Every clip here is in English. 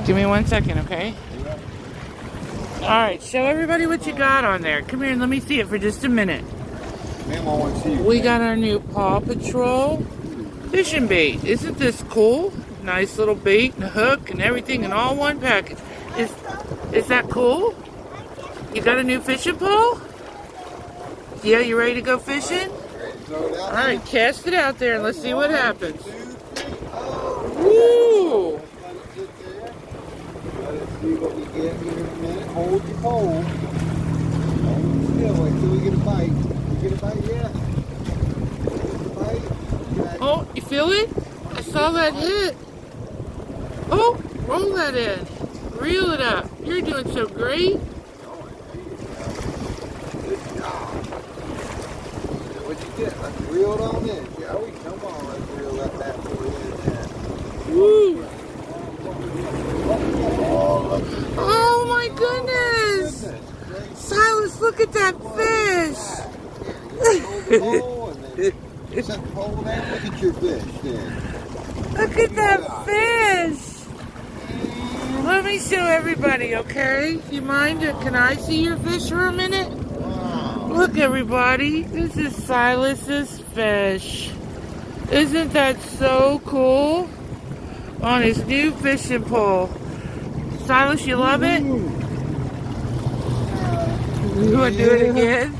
Give me 1 second, okay? Alright, show everybody what you got on there. Come here and let me see it for just a minute. We got our new Paw Patrol fishing bait. Isn't this cool? Nice little bait and hook and everything in all one package. Is that cool? You got a new fishing pole? Yeah, you ready to go fishing? Alright, cast it out there and let's see what happens. Woo! Let's see what we get here in a minute. Hold your pole. Hold still until we get a bite. We get a bite yet? Get a bite? Okay. Oh, you feel it? I saw that hit. Oh, roll that in. Reel it up. You're doing so great. Good job. What'd you get? Let's reel it on in, shall we? Come on, let's reel that bad boy in. Woo! Oh, Oh my goodness! Silas, look at that fish! Hold the pole and then set the pole down. Look at your fish then. Look at that fish! Let me show everybody, okay? Do you mind? Can I see your fish for a minute? Wow. Look, everybody. This is Silas's fish. Isn't that so cool? On his new fishing pole. Silas, you love it? You want to do it again?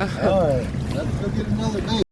All right, let's go get another bait.